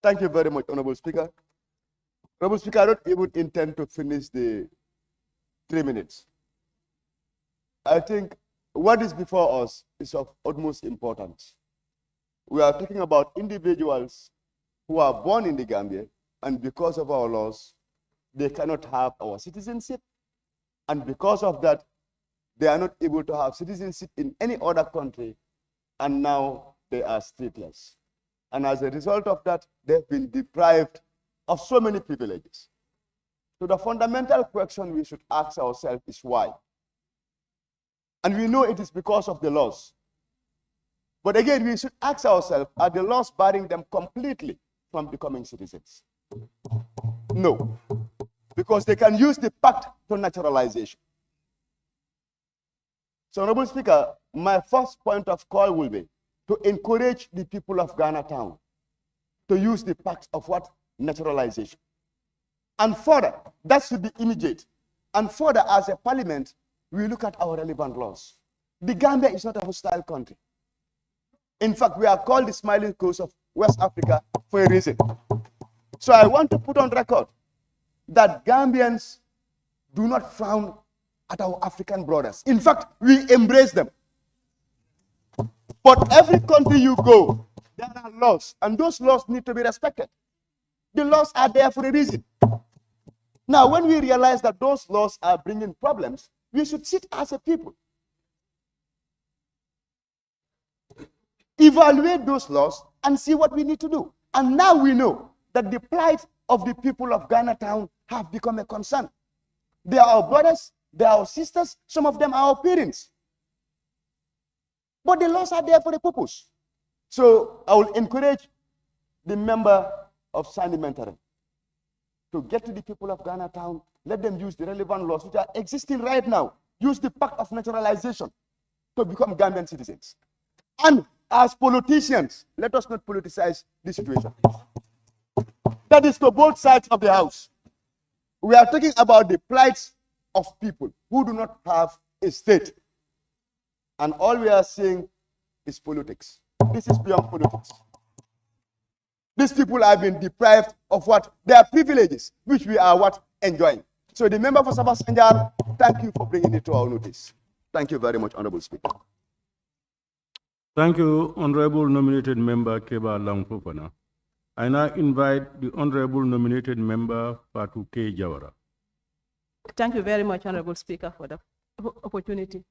Thank you very much, Honorable Speaker. Honorable Speaker, I don't even intend to finish the 3 minutes. I think what is before us is of utmost importance. We are talking about individuals who are born in the Gambia, and because of our laws, they cannot have our citizenship. And because of that, they are not able to have citizenship in any other country, and now they are stateless. And as a result of that, they've been deprived of so many privileges. So the fundamental question we should ask ourselves is why? And we know it is because of the laws. But again, we should ask ourselves, are the laws barring them completely from becoming citizens? No, because they can use the pact to naturalization. So, Honorable Speaker, my first point of call will be to encourage the people of Ghana town to use the pact of what? Naturalization. And further, that should be immediate. And further, as a parliament, we look at our relevant laws. The Gambia is not a hostile country. In fact, we are called the smiling coast of West Africa for a reason. So I want to put on record that Gambians do not frown at our African brothers. In fact, we embrace them. But every country you go, there are laws, and those laws need to be respected. The laws are there for a reason. Now, when we realize that those laws are bringing problems, we should sit as a people, evaluate those laws, and see what we need to do. And now we know that the plight of the people of Ghana Town have become a concern. They are our brothers, they are our sisters, some of them are our parents. But the laws are there for a purpose. So I will encourage the member of Sani Mentoring to get to the people of Ghana Town, let them use the relevant laws which are existing right now. Use the pact of naturalization to become Gambian citizens. And as politicians, let us not politicize the situation. That is to both sides of the house. We are talking about the plight of people who do not have a state. And all we are saying is politics. This is beyond politics. These people have been deprived of what? Their privileges, which we are what? Enjoying. So the member for Sabah Sanjal, thank you for bringing it to our notice. Thank you very much, Honorable Speaker. Thank you, Honorable Nominated Member Keba Langfofana. I now invite the Honorable Nominated Member Fatu K. Jawara. Thank you very much, Honorable Speaker, for the opportunity.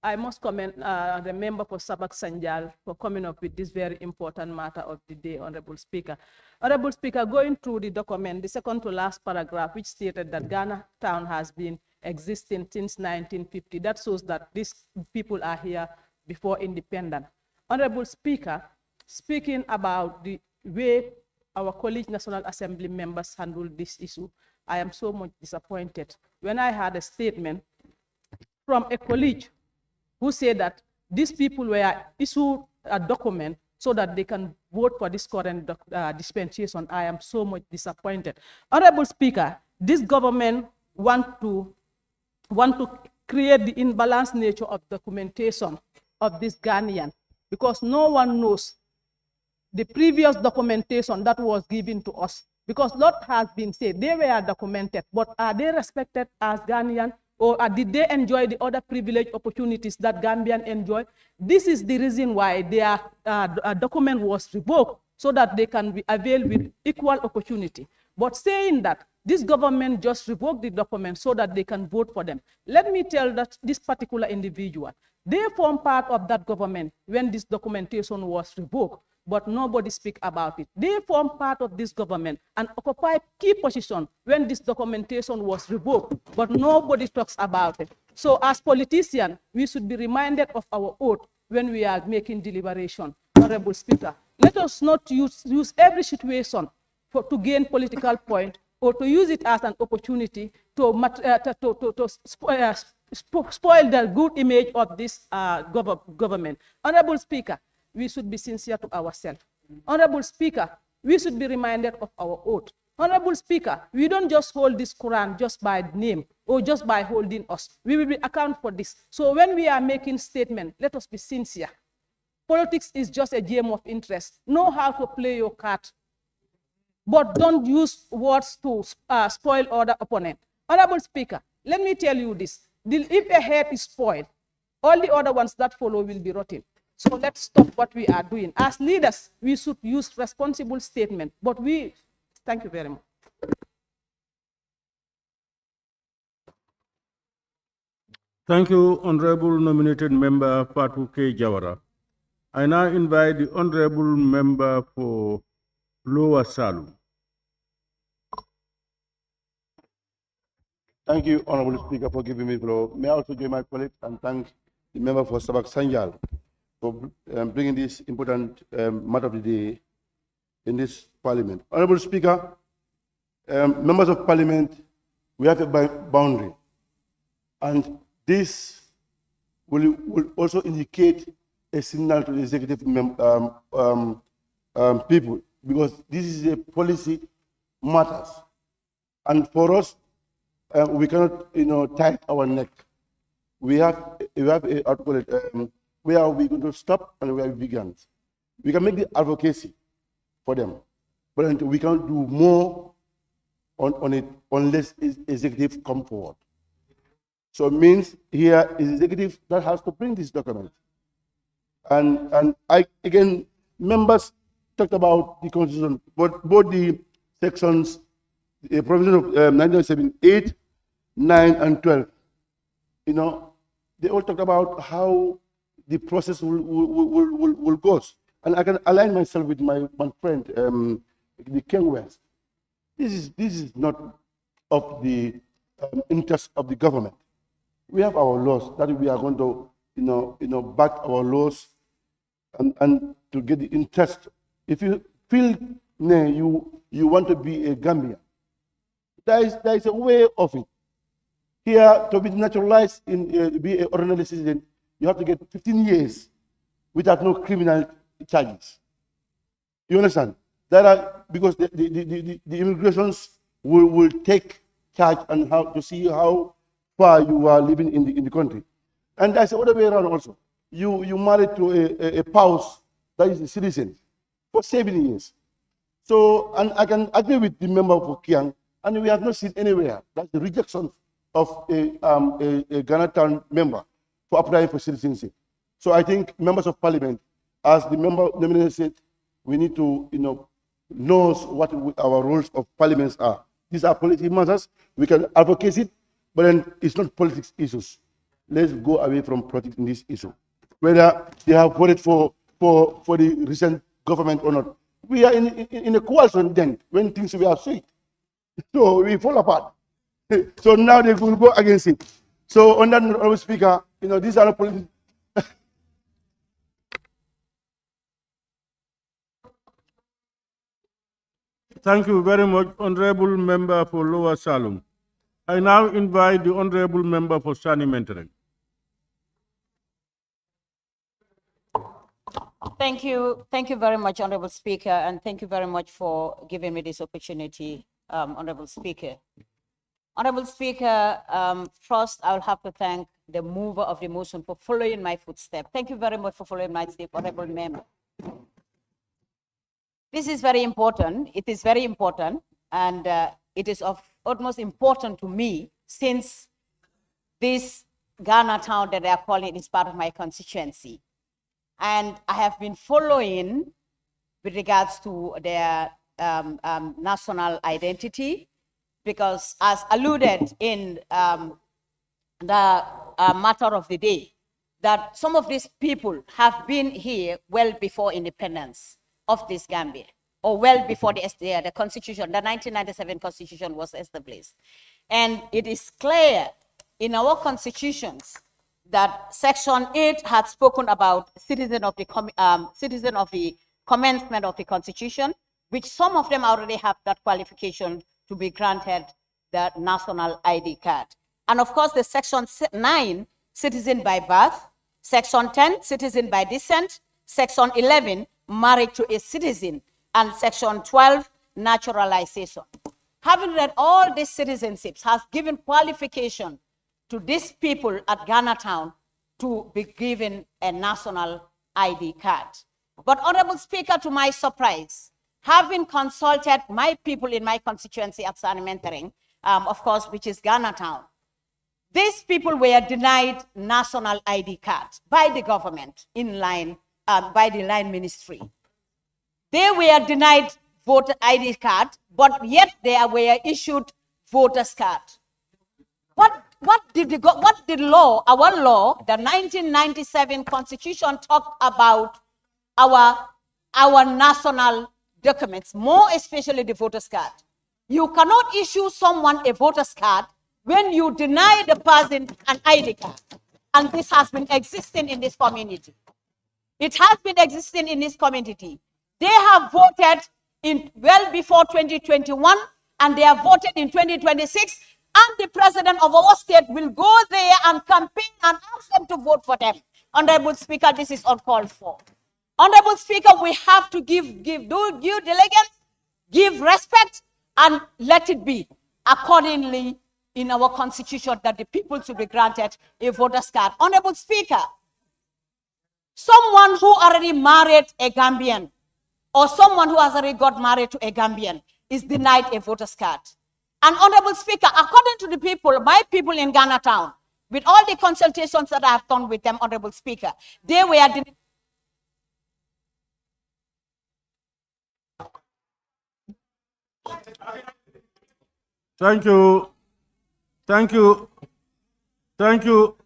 I must commend the member for Sabak Sanjal for coming up with this very important matter of the day, Honorable Speaker. Honorable Speaker, going through the document, the second to last paragraph, which stated that Ghana Town has been existing since 1950, that shows that these people are here before independence. Honorable Speaker, speaking about the way our colleague National Assembly members handled this issue, I am so much disappointed when I had a statement from a colleague who said that these people were issued a document so that they can vote for this current dispensation. I am so much disappointed. Honorable Speaker, this government want to create the imbalanced nature of documentation of this Ghanaian, because no one knows the previous documentation that was given to us. Because lot has been said, they were documented, but are they respected as Ghanaian? Or did they enjoy the other privilege opportunities that Gambian enjoy? This is the reason why their document was revoked, so that they can be availed with equal opportunity. But saying that this government just revoked the document so that they can vote for them. Let me tell that this particular individual, they form part of that government when this documentation was revoked, but nobody speak about it. They form part of this government and occupy key position when this documentation was revoked, but nobody talks about it. So as politicians, we should be reminded of our oath when we are making deliberation. Honorable Speaker, let us not use every situation to gain political point or to use it as an opportunity to spoil the good image of this government. Honorable Speaker, we should be sincere to ourselves. Honorable Speaker, we should be reminded of our oath. Honorable Speaker, we don't just hold this Quran just by name or just by holding us. We will be account for this. So when we are making statements, let us be sincere. Politics is just a game of interest. Know how to play your card, but don't use words to spoil other opponent. Honorable Speaker, let me tell you this. If a head is spoiled, all the other ones that follow will be rotten. So let's stop what we are doing. As leaders, we should use responsible statement, but thank you very much. Thank you, Honorable Nominated Member Fatu K. Jawara. I now invite the Honorable Member for Lower Salu. Thank you, Honorable Speaker, for giving me the floor. May I also join my colleagues and thank the member for Sabak Sanjal for bringing this important matter of the day in this parliament. Honorable Speaker, members of parliament, we have a boundary, and this will also indicate a signal to the executive people because this is a policy matters. And for us, we cannot, tie our neck. We have a article, where are we going to stop and where we begin. We can make the advocacy for them, but we can't do more on it unless executive come forward. So it means here is executive that has to bring this document. And again, members talked about the constitution, but both the sections, the provision of 1978, 9, and 12, they all talked about how the process will go. And I can align myself with my friend, the Ken West. This is not of the interest of the government. We have our laws that we are going to, back our laws and to get the interest. If you feel you want to be a Gambian, there is a way of it. Here, to be naturalized be an ordinary citizen, you have to get 15 years without no criminal charges. You understand? Because the immigrations will take charge and how to see how far you are living in the country. And that's the other way around also. You married to a spouse that is a citizen for 7 years. So, and I can agree with the member for Kiang, and we have not seen anywhere that's the rejection of a Ghana Town member for applying for citizenship. So I think members of parliament, as the member nominated said, we need to, know what our roles of parliaments are. These are political matters. We can advocate it, but then it's not politics issues. Let's go away from politics in this issue. Whether they have voted for the recent government or not. We are in a coalition then when things we have said. So we fall apart. So now they will go against it. So on that note, Speaker, these are not politics. Thank you very much, Honorable Member for Lower Salum. I now invite the Honorable Member for Sani Mentoring. Thank you very much, Honorable Speaker, and thank you very much for giving me this opportunity, Honorable Speaker. Honorable Speaker, first I will have to thank the mover of the motion for following my footsteps. Thank you very much for following my step, Honorable Member. This is very important. It is very important, and it is of utmost importance to me since this Ghana Town that they are calling is part of my constituency. And I have been following with regards to their national identity, because as alluded in the matter of the day, that some of these people have been here well before independence of this Gambia, or well before the constitution, the 1997 constitution was established. And it is clear in our constitutions that Section 8 had spoken about citizen of the commencement of the constitution, which some of them already have that qualification to be granted the national ID card. And of course, the Section 9, citizen by birth, Section 10, citizen by descent, Section 11, married to a citizen, and Section 12, naturalization. Having read all these citizenships has given qualification to these people at Ghana Town to be given a national ID card. But Honorable Speaker, to my surprise, having consulted my people in my constituency at Sani Mentoring, of course, which is Ghana Town, these people were denied national ID cards by the government in line, by the line ministry. They were denied voter ID card, but yet they were issued voters card. What did our law, the 1997 constitution, talk about our national documents, more especially the voters card? You cannot issue someone a voters card when you deny the person an ID card. And this has been existing in this community. It has been existing in this community. They have voted in well before 2021, and they have voted in 2026, and the president of our state will go there and campaign and ask them to vote for them. Honorable Speaker, this is uncalled for. Honorable Speaker, we have to do due diligence, give respect, and let it be accordingly in our constitution that the people should be granted a voter's card. Honorable Speaker, someone who already married a Gambian or someone who has already got married to a Gambian is denied a voter's card. And Honorable Speaker, according to the people, my people in Ghana town, with all the consultations that I have done with them, Honorable Speaker, they were denied. Thank you. Thank you. Thank you.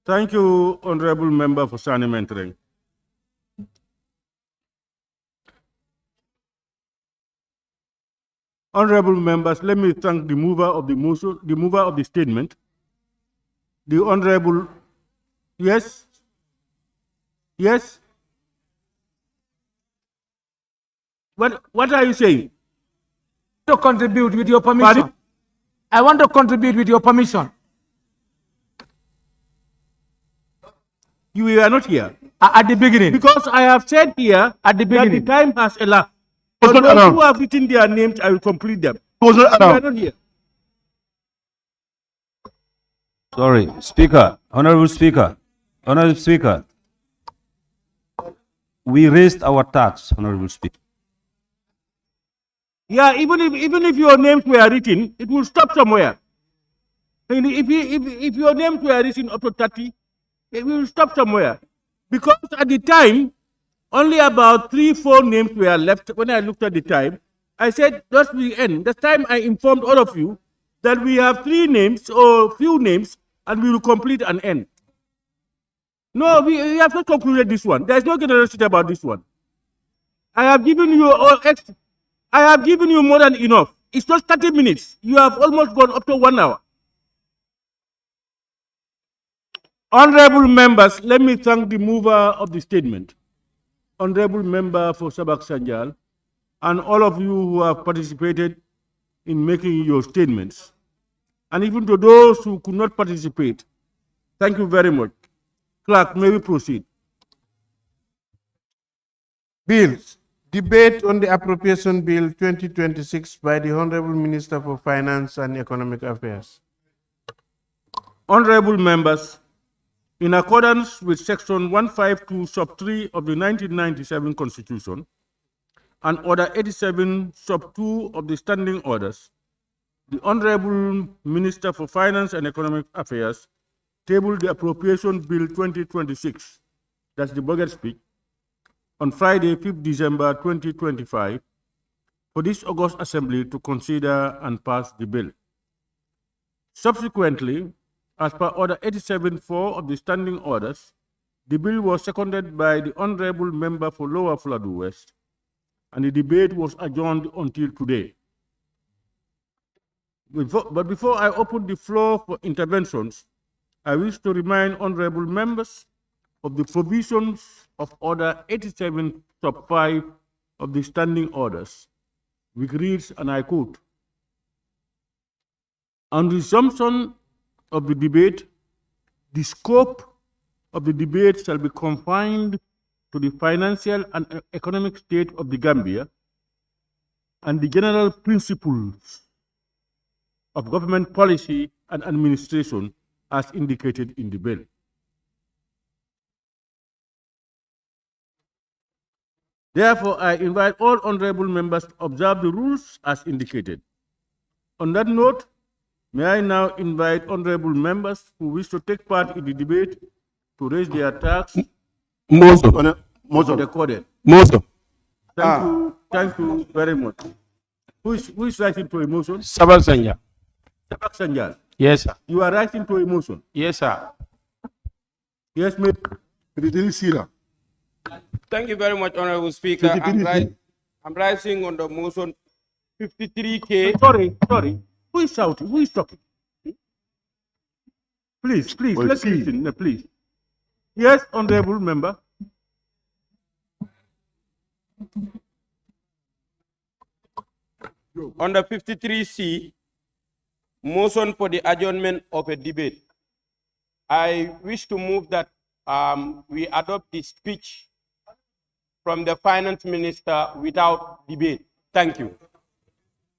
Thank you, Honorable Member for Sani Mentoring. Honorable members, let me thank the mover of the motion, the mover of the statement, the Honorable. Yes? Yes? What are you saying? To contribute with your permission. Pardon? I want to contribute with your permission. You were not here. At the beginning. Because I have said here at the beginning. that the time has elapsed. Was For not those around. who have written their names, I will complete them. Was not You around. were not here. Sorry, Speaker, Honorable Speaker, Honorable Speaker. We raised our tax, Honorable Speaker. Yeah, even if your names were written, it will stop somewhere. And if your names were written up to 30, it will stop somewhere. Because at the time, only about 3-4 names were left. When I looked at the time, I said, that's the end. That time I informed all of you that we have 3 names or few names and we will complete an end. No, we have not concluded this one. There is no generosity about this one. I have given you I have given you more than enough. It's not 30 minutes. You have almost gone up to 1 hour. Honorable members, let me thank the mover of the statement, Honorable Member for Sabak Sanjal, and all of you who have participated in making your statements. And even to those who could not participate, thank you very much. Clerk, may we proceed? Bills. Debate on the Appropriation Bill 2026 by the Honorable Minister for Finance and Economic Affairs. Honorable members, in accordance with Section 152, Sub 3 of the 1997 Constitution and Order 87, Sub 2 of the Standing Orders, the Honorable Minister for Finance and Economic Affairs tabled the Appropriation Bill 2026, that's the budget speech, on Friday, 5th December 2025, for this August Assembly to consider and pass the bill. Subsequently, as per Order 87-4 of the Standing Orders, the bill was seconded by the Honorable Member for Lower Fladu West, and the debate was adjourned until today. But before I open the floor for interventions, I wish to remind honorable members of the provisions of Order 87, Sub 5 of the Standing Orders, which reads, and I quote, on resumption of the debate, the scope of the debate shall be confined to the financial and economic state of the Gambia and the general principles of government policy and administration as indicated in the bill. Therefore, I invite all honorable members to observe the rules as indicated. On that note, may I now invite honorable members who wish to take part in the debate to raise their tax. Motion. Recorded. Motion. Thank you very much. Who is writing to a motion? Sabak Sanjal. Sabak Sanjal. Yes, sir. You are writing to a motion. Yes, sir. Yes, ma'am. Thank you very much, Honorable Speaker. I'm rising on the motion 53K. Sorry. Who is shouting? Who is talking? Please, let's listen, please. Yes, honorable member. Under 53C, motion for the adjournment of a debate. I wish to move that we adopt the speech from the finance minister without debate. Thank you.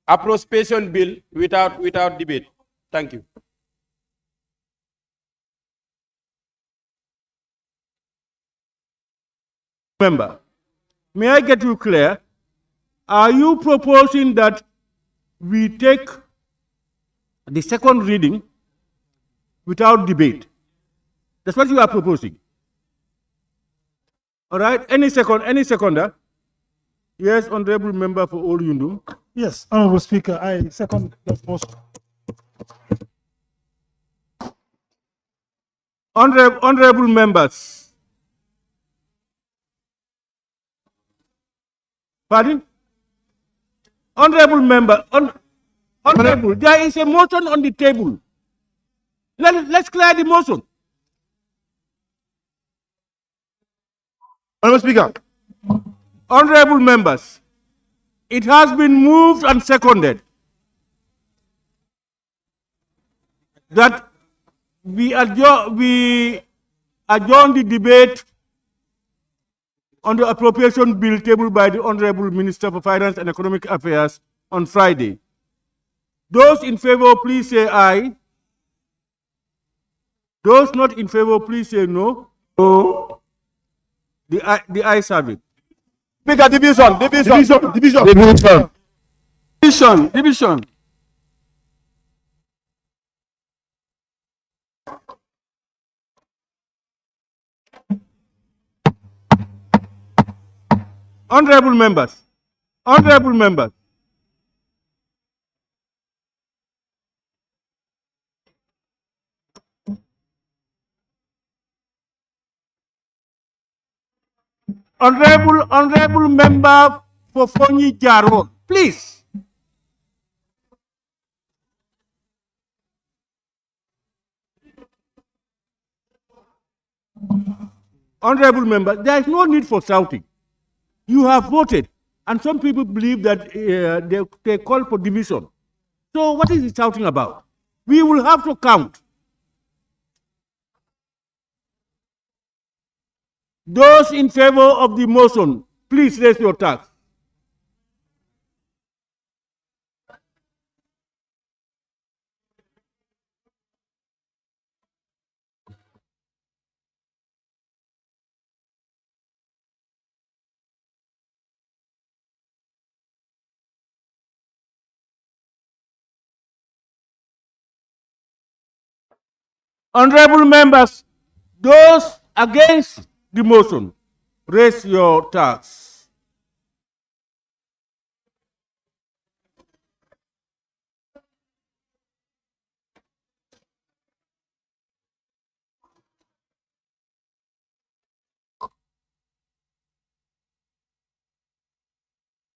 Appropriation bill without debate. Thank you. Member, may I get you clear? Are you proposing that we take the second reading without debate? That's what you are proposing. All right, any seconder? Yes, honorable member for Old Yundum. Yes, Honorable Speaker, I second that motion. Honorable members. Pardon? Honorable member, honorable, there is a motion on the table. Let's clear the motion. Honorable Speaker. Honorable members, it has been moved and seconded that we adjourn the debate on the appropriation bill tabled by the Honorable Minister for Finance and Economic Affairs on Friday. Those in favor, please say aye. Those not in favor, please say no. No. The ayes have it. Speaker, division. Honorable members, honorable member for Fonyi Jaro, please. Honorable member, there is no need for shouting. You have voted, and some people believe that they call for division. So what is he shouting about? We will have to count. Those in favor of the motion, please raise your tax. Honorable members, those against the motion, raise your tax.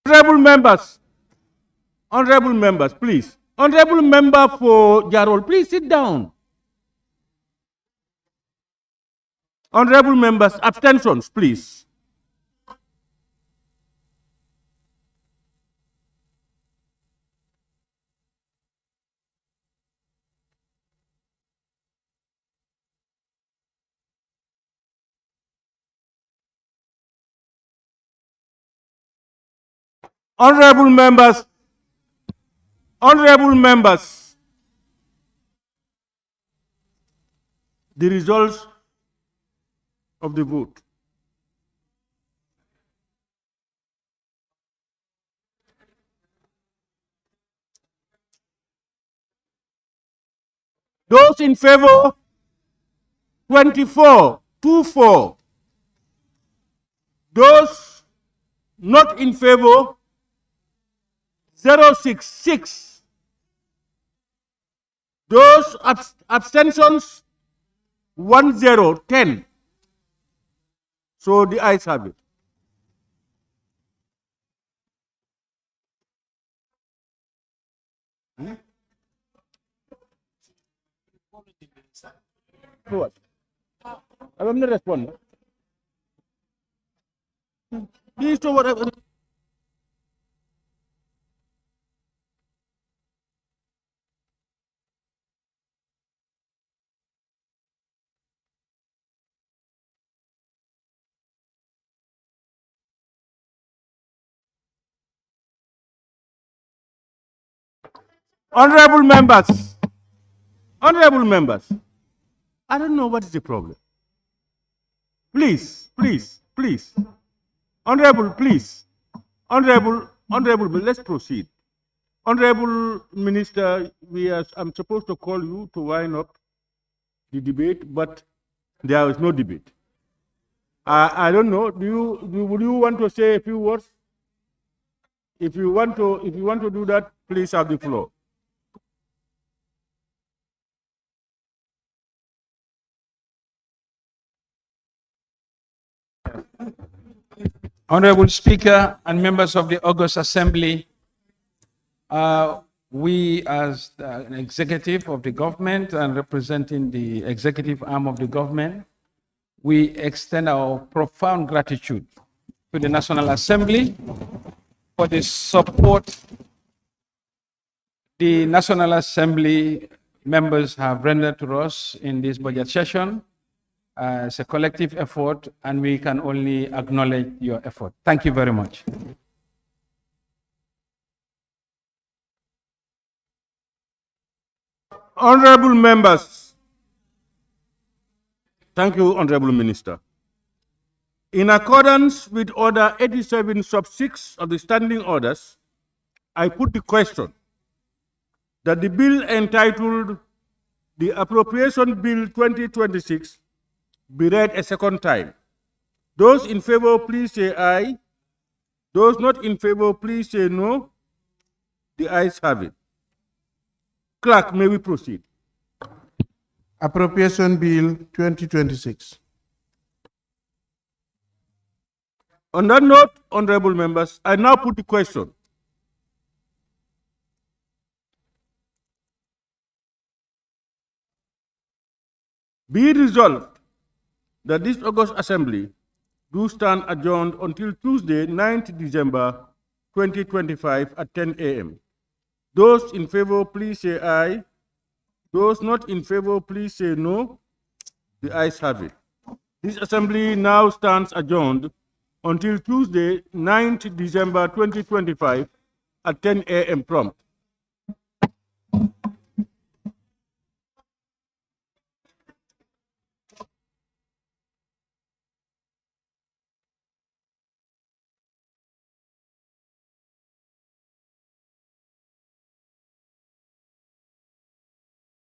Honorable members, please. Honorable member for Jarol, please sit down. Honorable members, abstentions, please. Honorable members, the results of the vote. Those in favor, 24. Those not in favor, 066. Those abstentions, 10. So the ayes have it. What? I'm not responding. Please do whatever. Honorable members, honorable members, I don't know what is the problem. Please, please, please. Honorable, please. Honorable, let's proceed. Honorable Minister, I'm supposed to call you to wind up the debate, but there is no debate. I don't know. Would you want to say a few words? If you want to do that, please have the floor. Honorable Speaker and members of the August Assembly, we as an executive of the government and representing the executive arm of the government, we extend our profound gratitude to the National Assembly for the support the National Assembly members have rendered to us in this budget session. It's a collective effort, and we can only acknowledge your effort. Thank you very much. Honorable members, thank you, Honorable Minister. In accordance with Order 87 sub 6 of the Standing Orders, I put the question that the bill entitled the Appropriation Bill 2026 be read a second time. Those in favor, please say aye. Those not in favor, please say no. The ayes have it. Clerk, may we proceed? Appropriation Bill 2026. On that note, honorable members, I now put the question. Be it resolved that this August Assembly do stand adjourned until Tuesday, 9th December 2025 at 10 a.m. Those in favor, please say aye. Those not in favor, please say no. The ayes have it. This Assembly now stands adjourned until Tuesday, 9th December 2025 at 10 a.m. prompt.